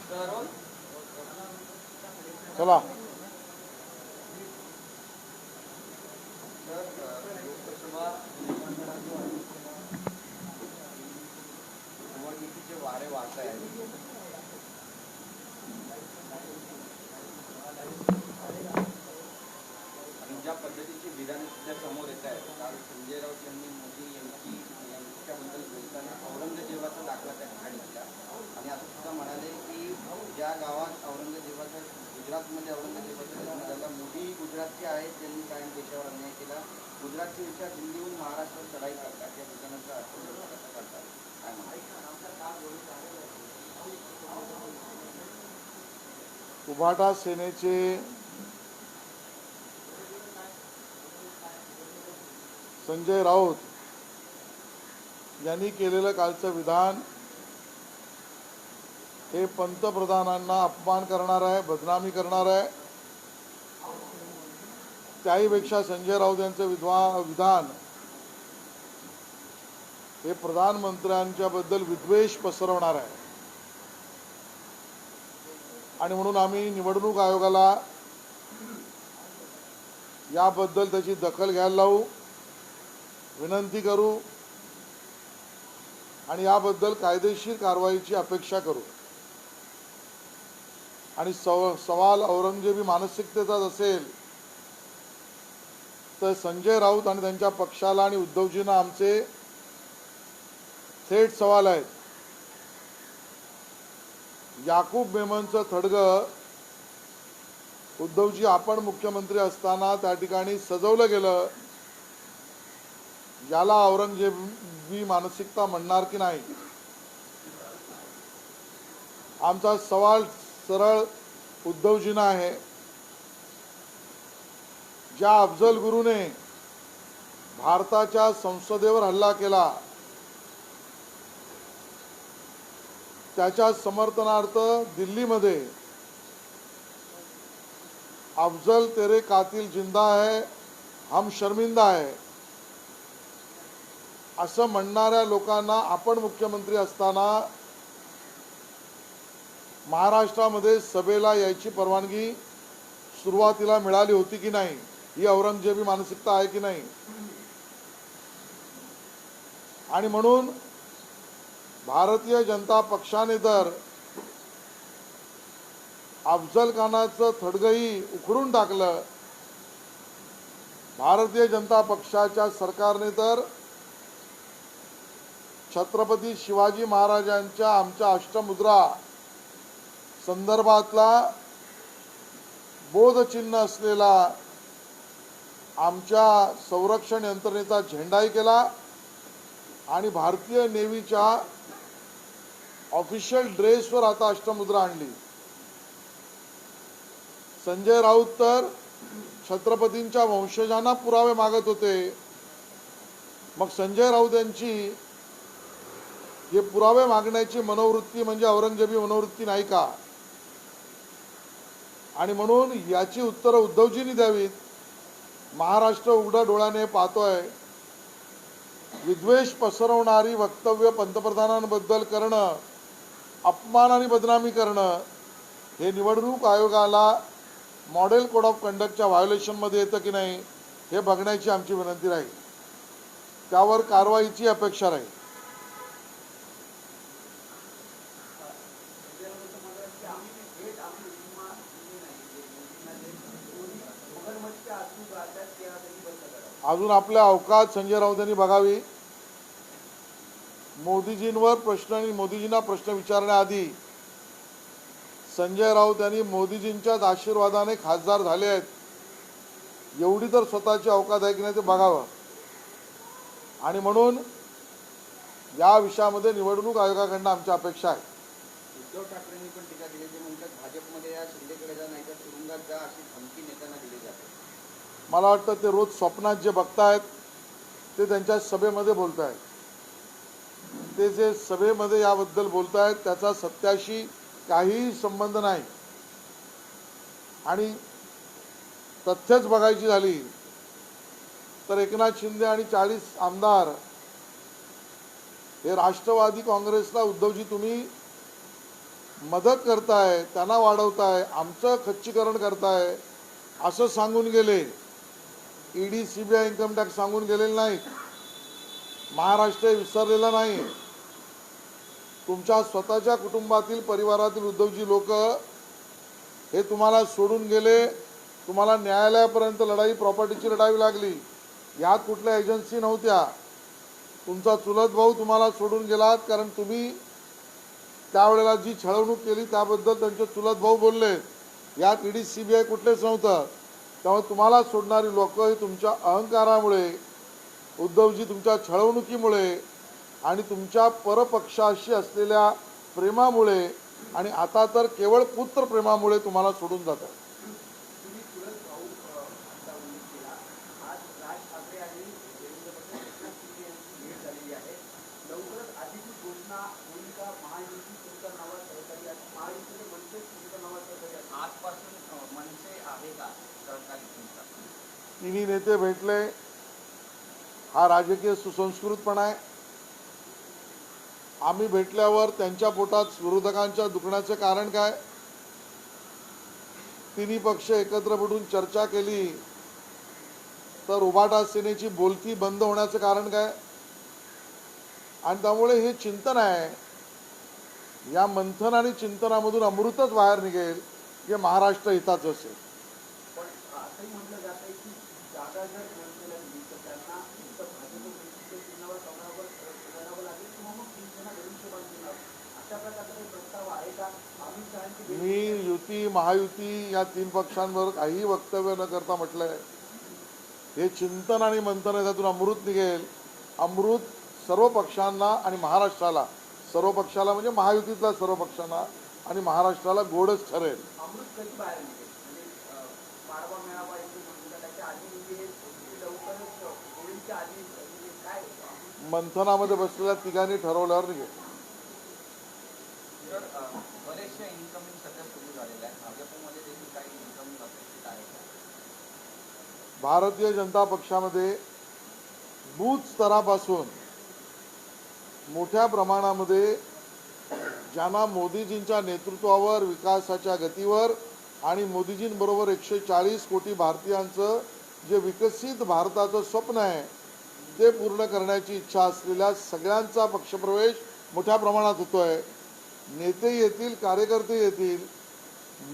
चला लोकसभा निवडणुकीचे वारे वाहत आहेत. आणि ज्या पद्धतीची विधाने सध्या समोर येत आहेत, काल संजय राऊत यांनी मोदी यांच्याबद्दल बोलताना औरंगजेबाचा दाखला त्या ठिकाणी दिला आणि असं सुद्धा म्हणाले की ज्या गावात औरंगजेबाचा गुजरातमध्ये औरंगजेबाचा जन्म झाला, मोदी गुजरातचे आहेत, त्यांनी कायम देशावर अन्याय केला. गुजरातचे विचार दिल्लीहून महाराष्ट्रात चढाई करतात, या ठिकाणाचा अर्थ कसा करतात काय उभाटा सेनेचे संजय राऊत यांनी केलेलं कालचं विधान हे पंतप्रधानांना अपमान करणार आहे, बदनामी करणार आहे. त्याहीपेक्षा संजय राऊत यांचे विधान हे प्रधानमंत्र्यांच्या बद्दल विद्वेष पसरवणार आहे. आणि म्हणून आम्ही निवडणूक आयोगाला याबद्दल त्याची दखल घ्यायला लावू, विनंती करू आणि याबद्दल कायदेशीर कारवाईची अपेक्षा करू. आणि सवाल औरंगजेबी मानसिकतेचाच असेल तर संजय राऊत आणि त्यांच्या पक्षाला आणि उद्धवजींना आमचे थेट सवाल आहेत. याकूब मेमनचं थडगं उद्धवजी आपण मुख्यमंत्री असताना त्या ठिकाणी सजवलं गेलं, याला औरंगजेबी मानसिकता म्हणणार की नाही? आमचा सवाल सरळ उद्धवजींना आहे. ज्या अफजल गुरुने भारताच्या संसदेवर हल्ला केला त्याच्या समर्थनार्थ दिल्लीमध्ये अफजल तेरे कातिल जिंदा है, हम शर्मिंदा है असं म्हणणाऱ्या लोकांना आपण मुख्यमंत्री असताना महाराष्ट्रामध्ये सभेला यायची परवानगी सुरुवातीला मिळाली होती की नाही? ही औरंगजेबी मानसिकता आहे की नाही? आणि म्हणून भारतीय जनता पक्षाने तर अफजल खानाचं थडगही उखडून टाकलं. भारतीय जनता पक्षाच्या सरकारने तर छत्रपती शिवाजी महाराजांच्या आमच्या अष्टमुद्रा संदर्भातला बोधचिन्ह असलेला आमच्या संरक्षण यंत्रणेचा झेंडाही केला आणि भारतीय नेव्हीच्या ऑफिशियल ड्रेसवर आता अष्टमुद्रा आणली. संजय राऊत तर छत्रपतींच्या वंशजांना पुरावे मागत होते. मग संजय राऊत यांची हे पुरावे मागण्याची मनोवृत्ती म्हणजे औरंगजेबी मनोवृत्ती नाही का? आणि म्हणून याची उत्तरं उद्धवजींनी द्यावीत. महाराष्ट्र उघड्या डोळ्याने पाहतोय. विद्वेष पसरवणारी वक्तव्य पंतप्रधानांबद्दल करणं, अपमान आणि बदनामी करणं हे निवडणूक आयोगाला मॉडेल कोड ऑफ कंडक्टच्या व्हायोलेशनमध्ये येतं की नाही हे बघण्याची आमची विनंती राहील. त्यावर कारवाईची अपेक्षा राहील. अजून आपल्या अवकात संजय राऊत यांनी बघावी. मोदीजींवर प्रश्न आणि मोदीजींना प्रश्न विचारण्याआधी संजय राऊत यांनी मोदीजींच्याच आशीर्वादाने खासदार झाले आहेत एवढी तर स्वतःची अवकात आहे की नाही ते बघावं. आणि म्हणून या विषयामध्ये निवडणूक आयोगाकडनं आमच्या अपेक्षा आहे. उद्धव ठाकरेंनी पण टीका केली. ते म्हणतात भाजपमध्ये या शिंदेकडे जा नाही तर तुरुंगात जा अशी धमकी नेत्यांना दिली जाते. मला वाटतं ते रोज स्वप्नात जे बघतायत ते त्यांच्या सभेमध्ये बोलतायत. ते जे सभेमध्ये याबद्दल बोलतायत त्याचा सत्याशी काहीही संबंध नाही. आणि तथ्यच बघायची झाली तर एकनाथ शिंदे आणि 40 आमदार हे राष्ट्रवादी काँग्रेसला उद्धवजी तुम्ही मदत करताय, त्यांना वाढवताय, आमचं खच्चीकरण करताय असं सांगून गेले. ईडी सीबीआय इन्कम टॅक्स सांगून गेलेले नाहीत. महाराष्ट्र विसरलेला नाही. तुमच्या स्वतःच्या कुटुंबातील परिवारातील उद्धवजी लोक हे तुम्हाला सोडून गेले. तुम्हाला न्यायालयापर्यंत लढाई, प्रॉपर्टीची लढाई लागली. यात कुठल्या एजन्सी नव्हत्या. तुमचा चुलत भाऊ तुम्हाला सोडून गेलात कारण तुम्ही त्यावेळेला जी छळवणूक केली त्याबद्दल त्यांचे चुलत भाऊ बोलले. यात ईडी सीबीआय कुठलेच नव्हतं. त्यामुळे तुम्हाला सोडणारी लोक ही तुमच्या अहंकारामुळे, उद्धवजी तुमच्या छळवणुकीमुळे आणि तुमच्या परपक्षाशी असलेल्या प्रेमामुळे आणि आता तर केवळ पुत्र प्रेमामुळे तुम्हाला सोडून जातात. तुम्ही चुलत भाऊ चा उल्लेख केला. आज राज ठाकरे आणि देवेंद्र फडणवीस एकनाथ शिंदे यांची भेट झालेली आहे. लवकरच अधिकृत घोषणा होईल का महायुती तुमच्या नावात सहकारी आहे, महायुतीचे मनसे तुमच्या नावात सहकारी आहे? आजपासून मनसे आहे का सहकारी तुमचा? तिन्ही नेते भेटले. हा राजकीय सुसंस्कृतपणा आहे. आम्ही भेटल्यावर त्यांच्या पोटात विरोधकांच्या दुखण्याचे कारण काय? तिन्ही पक्ष एकत्र भेटून चर्चा केली तर उभाटा सेनेची बोलती बंद होण्याचं कारण काय? आणि त्यामुळे हे चिंतन आहे. या मंथन आणि चिंतनामधून अमृतच बाहेर निघेल जे महाराष्ट्र हिताचं असेल. पण असंही म्हटलं जात आहे की जागा जर मनसेला दिली तर त्यांना फक्त भाजप चिन्हावर लढावं लागेल किंवा मग शिवसेना धनुष्यबाण चिन्हावर. अशा प्रकारचा काही प्रस्ताव आहे का? अमित शहांची मी युती, महायुती या तीन पक्षांवर काहीही वक्तव्य न करता म्हटलंय हे चिंतन आणि मंथन आहे. त्यातून अमृत निघेल. अमृत सर्व पक्षांना आणि महाराष्ट्राला, सर्व पक्षाला म्हणजे महायुतीतल्या सर्व पक्षांना आणि महाराष्ट्राला गोडच ठरेल. अमृत कधी बाहेर निघेल? म्हणजे पाडवा मेळावा येतो म्हणतात त्याच्या आधी म्हणजे लवकरच होळीच्या आधी म्हणजे काय होतं? मंथनामध्ये बसलेल्या तिघांनी ठरवल्यावर निघेल. तर बरेचशा इन्कमिंग सध्या सुरू झालेल्या आहेत. भाजपमध्ये देखील काही इन्कमिंग अपेक्षित आहे का? भारतीय जनता पक्षामध्ये बूथ स्तरापासून मोठ्या प्रमाणामध्ये ज्यांना मोदीजींच्या नेतृत्वावर, विकासाच्या गतीवर आणि मोदीजींबरोबर 140 कोटी भारतीयांचं जे विकसित भारताचं स्वप्न आहे ते पूर्ण करण्याची इच्छा असलेल्या सगळ्यांचा पक्षप्रवेश मोठ्या प्रमाणात होतोय. नेते येतील, कार्यकर्ते येतील.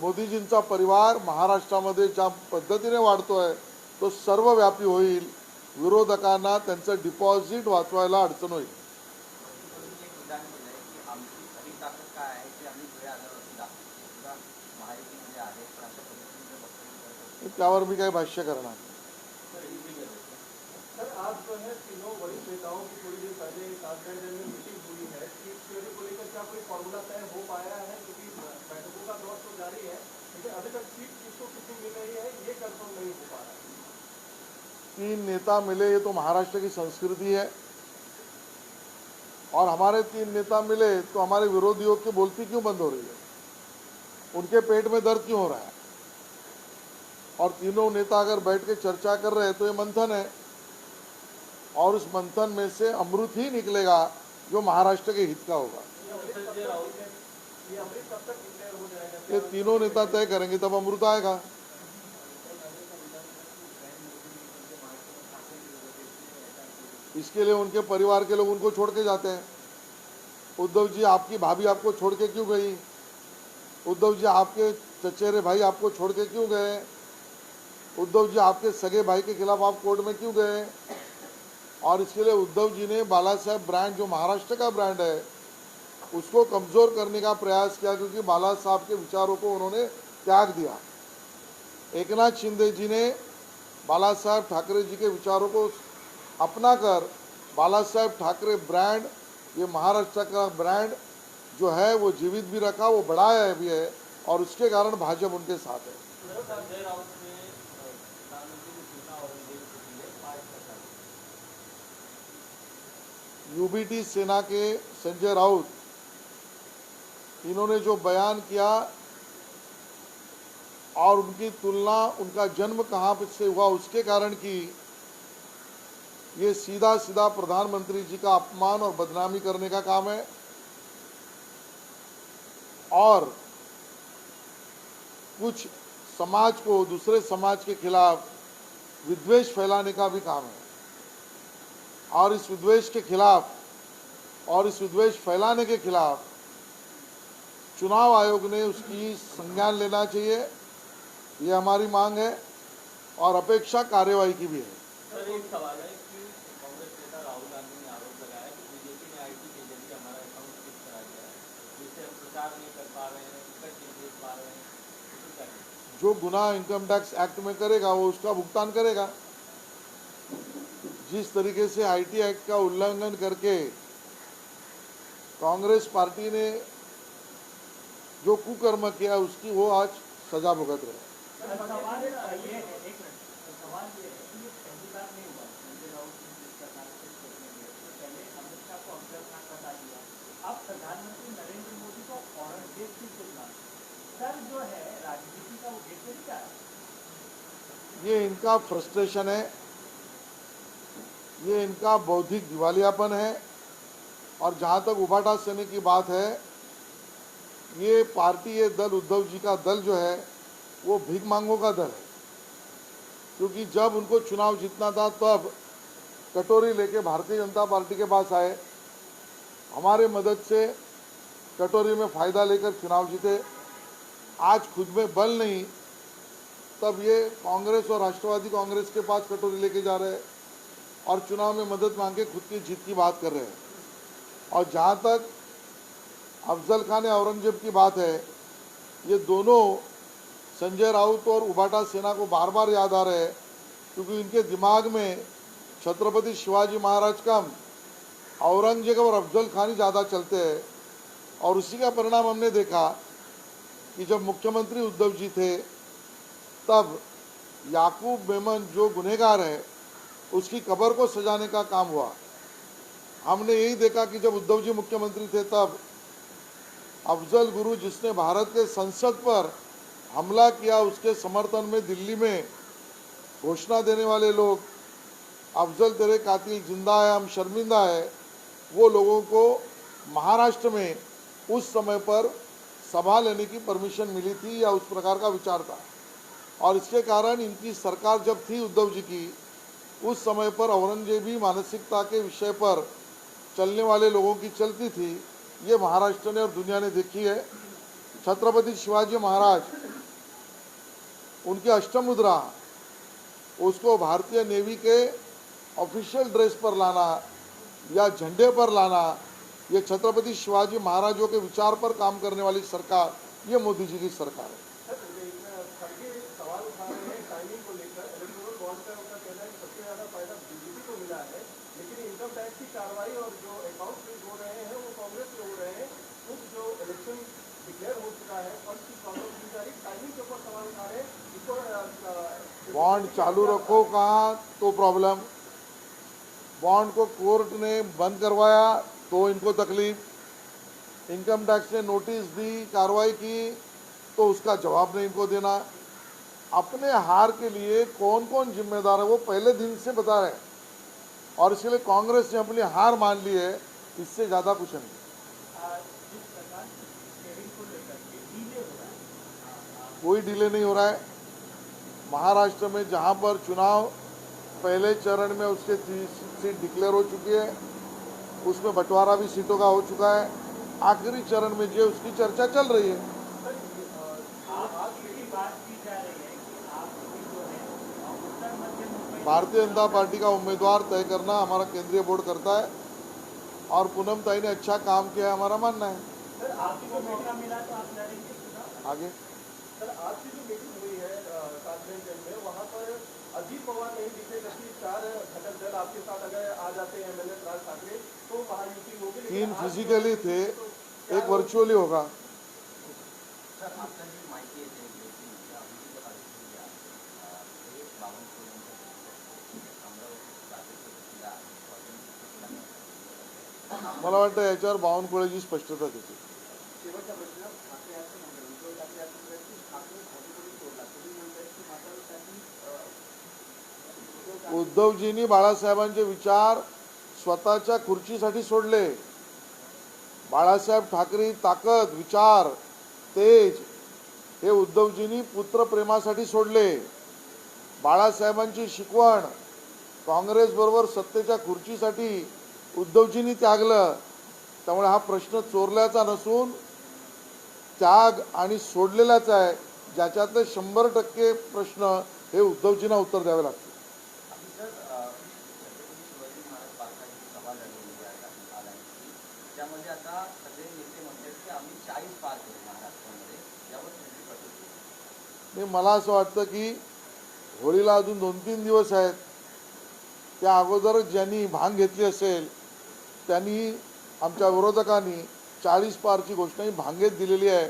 मोदीजींचा परिवार महाराष्ट्रामध्ये ज्या पद्धतीने वाढतोय तो सर्वव्यापी होईल. विरोधकांना त्यांचं डिपॉझिट वाचवायला अडचण होईल. त्यावर मी काही भाष्य करणार. सर, आज जो है तीनों वरिष्ठ नेताओं की थोड़ी देर पहले ताजमहल में मीटिंग हुई है. सीट शेयरिंग को लेकर क्या कोई फॉर्मूला तय हो पाया है? क्योंकि बैठकों का दौर तो जारी है, लेकिन अभी तक सीट किसको कितनी मिल रही है ये कंफर्म नहीं हो पा रहा है. तीन नेता मिले ये तो महाराष्ट्र की संस्कृति है और हमारे तीन नेता मिले तो हमारे विरोधियों की बोलती क्यों बंद हो रही है? उनके पेट में दर्द क्यों हो रहा है? और तीनों नेता अगर बैठ के चर्चा कर रहे हैं तो ये मंथन है और उस मंथन में से अमृत ही निकलेगा जो महाराष्ट्र के हित का होगा. ये अमृत कब तक डिक्लेयर हो जाएगा? ये तीनों नेता तय करेंगे तब अमृत आएगा. इसके लिए उनके परिवार के लोग उनको छोड़ के जाते हैं. उद्धव जी, आपकी भाभी आपको छोड़ के क्यों गई? उद्धव जी, आपके चचेरे भाई आपको छोड़ के क्यों गए? उद्धव जी, आपके सगे भाई के खिलाफ आप कोर्ट में क्यों गए? और इसके लिए उद्धव जी ने बाला साहेब ब्रांड, जो महाराष्ट्र का ब्रांड है, उसको कमज़ोर करने का प्रयास किया क्योंकि बाला साहब के विचारों को उन्होंने त्याग दिया. एकनाथ शिंदे जी ने बाला साहेब ठाकरे जी के विचारों को अपनाकर बाला साहेब ठाकरे ब्रांड, ये महाराष्ट्र का ब्रांड जो है वो जीवित भी रखा, वो बढ़ाया भी है और उसके कारण भाजपा उनके साथ है. यूबीटी सेना के संजय राउत, इन्होंने जो बयान किया और उनकी तुलना, उनका जन्म कहाँ से हुआ उसके कारण की, ये सीधा सीधा प्रधानमंत्री जी का अपमान और बदनामी करने का काम है और कुछ समाज को दूसरे समाज के खिलाफ विद्वेष फैलाने का भी काम है। और इस विद्वेष के खिलाफ और इस विद्वेष फैलाने के खिलाफ चुनाव आयोग ने उसकी संज्ञान लेना चाहिए, ये हमारी मांग है और अपेक्षा कार्यवाही की भी है। सर, एक सवाल है कि कांग्रेस नेता राहुल गांधी ने आरोप लगाया कि बीजेपी ने आईटी के जरिए हमारा अकाउंट फ्रीज करा दिया है, जिससे हम प्रचार नहीं कर पा रहे हैं, टिकट नहीं खरीद पा रहे हैं। इसमें क्या कहें? जो गुनाह इनकम टैक्स एक्ट में करेगा वो उसका भुगतान करेगा। जिस तरीके से आईटी एक्ट का उल्लंघन करके कांग्रेस पार्टी ने जो कुकर्म किया उसकी वो आज सजा भुगत रहे। सवाल ये है, एक मिनट, सवाल ये है कि ये पहली बार नहीं हुआ। संजय राउत ने जिस प्रकार से स्टेटमेंट दिया, तो पहले अमित शाह को अफजल खान बता दिया, अब प्रधानमंत्री नरेंद्र मोदी को औरंगजेब की तुलना। सर जो है राजनीति का वो देखते नहीं क्या है? ये इनका फ्रस्ट्रेशन है, ये इनका बौद्धिक दिवालियापन है। और जहाँ तक उबाटा सेने की बात है, ये पार्टी, ये दल, उद्धव जी का दल जो है वो भीख मांगों का दल है। क्योंकि जब उनको चुनाव जीतना था तब कटोरी लेके भारतीय जनता पार्टी के पास आए, हमारे मदद से कटोरी में फ़ायदा लेकर चुनाव जीते। आज खुद में बल नहीं, तब ये कांग्रेस और राष्ट्रवादी कांग्रेस के पास कटोरी लेके जा रहे हैं और चुनाव में मदद मांग के खुद की जीत की बात कर रहे हैं। और जहाँ तक अफजल खान या औरंगजेब की बात है, ये दोनों संजय राउत और उबाटा सेना को बार बार याद आ रहे हैं, क्योंकि इनके दिमाग में छत्रपति शिवाजी महाराज कम औरंगजेब और अफजल खान ही ज़्यादा चलते हैं। और उसी का परिणाम हमने देखा कि जब मुख्यमंत्री उद्धव जी थे तब याकूब मेमन जो गुनहगार है उसकी कब्र को सजाने का काम हुआ। हमने यही देखा कि जब उद्धव जी मुख्यमंत्री थे तब अफजल गुरु, जिसने भारत के संसद पर हमला किया, उसके समर्थन में दिल्ली में घोषणा देने वाले लोग, अफजल तेरे कातिल जिंदा है, हम शर्मिंदा है, वो लोगों को महाराष्ट्र में उस समय पर सभा लेने की परमिशन मिली थी या उस प्रकार का विचार था। और इसके कारण इनकी सरकार जब थी उद्धव जी की, उस समय पर औरंगजेबी मानसिकता के विषय पर चलने वाले लोगों की चलती थी। ये महाराष्ट्र ने और दुनिया ने देखी है। छत्रपति शिवाजी महाराज, उनकी अष्टमुद्रा, उसको भारतीय नेवी के ऑफिशियल ड्रेस पर लाना या झंडे पर लाना, ये छत्रपति शिवाजी महाराजों के विचार पर काम करने वाली सरकार, ये मोदी जी की सरकार है। खड़गे सवाल उठा रहे हैं टाइमिंग को लेकर। इलेक्टोरल बॉन्ड का उनका कहना है कि सबसे ज्यादा फायदा बीजेपी को मिला है, लेकिन इनकम टैक्स की कार्रवाई और जो अकाउंट फ्रीज हो रहे हैं वो कांग्रेस के हो रहे हैं। कुछ जो इलेक्शन डिक्लेयर हो चुका है और उसकी कांग्रेस टाइमिंग के ऊपर सवाल उठा रहे हैं। इसको बॉन्ड चालू रखो कहाँ तो प्रॉब्लम, बॉन्ड को कोर्ट ने बंद करवाया तो इनको तकलीफ, इनकम टैक्स ने नोटिस दी, कार्रवाई की तो उसका जवाब नहीं इनको देना। अपने हार के लिए कौन कौन जिम्मेदार है वो पहले दिन से बता रहे हैं और इसलिए कांग्रेस ने अपनी हार मान ली है, इससे ज़्यादा कुछ नहीं। कोई डिले नहीं हो रहा है। महाराष्ट्र में जहां पर चुनाव पहले चरण में उसके 30 सीट डिक्लेयर हो चुकी है, उसमें बंटवारा भी सीटों का हो चुका है। आखिरी चरण में जो उसकी चर्चा चल रही है। भारतीय जनता पार्टी का उम्मीदवार तय करना हमारा केंद्रीय बोर्ड करता है और पूनम ताई ने अच्छा काम किया है, हमारा मानना है। सर आपकी को मौका मिला तो आप लड़ेंगे चुनाव? आगे सर आज की जो मीटिंग हुई है कांफ्रेंस में, वहाँ पर अजीत पवार नहीं दिखे, जबकि 4 घटक दल आपके साथ अगर आ जाते हैं एमएलए राज ठाकरे तो महायुति होगी। 3 फिजिकली थे, 1 वर्चुअली होगा। सर आपका जी माहिती आहे ते विविध पार्टीच्या हे बावनकुळेंच्या अमरावती मला वाटतं याच्यावर बावनकुळेची स्पष्टता देते। शेवटचा प्रश्न, ठाकरे असं म्हणतात, उद्धव ठाकरे असं म्हणतात की ठाकरे भाजपने सोडला, तुम्ही म्हणताय की मात्र त्यांनी उद्धवजींनी बाळासाहेबांचे विचार स्वतःच्या खुर्चीसाठी सोडले। बाळासाहेब ठाकरे ताकद, विचार तेज हे उद्धवजींनी पुत्रप्रेमासाठी सोडले. बाळासाहेबांची शिकवण काँग्रेसबरोबर सत्तेच्या खुर्चीसाठी उद्धवजींनी त्यागलं. त्यामुळे हा प्रश्न चोरल्याचा नसून त्याग आणि सोडलेलाच आहे, ज्याच्यातले 100% प्रश्न हे उद्धवजींना उत्तर द्यावे लागतील. अभी सर छत्रपती शिवाजी महाराज पार्काची सभा झालेली आहे आलायची, त्यामध्ये आता सगळे नेते म्हणतात की आम्ही 40 पार करू महाराष्ट्रामध्ये, यावर तुमची प्रतिक्रिया? मला असं वाटतं की होळीला अजून 2-3 दिवस आहेत. त्या अगोदर ज्यांनी भांग घेतली असेल त्यांनी, आमच्या विरोधकांनी 40 पारची घोषणा ही भांगेत दिलेली आहे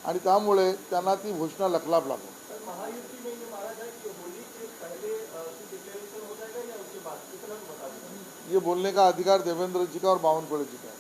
आणि त्यामुळे त्यांना ती घोषणा लखलाप लागू. सर, महायुति में ये माना जाए कि होली के पहले डिक्लेरेशन हो जाएगा या उसके बाद, कितना बता दें? ये बोलने का अधिकार देवेंद्र जी का और बावनकुळे जी का है.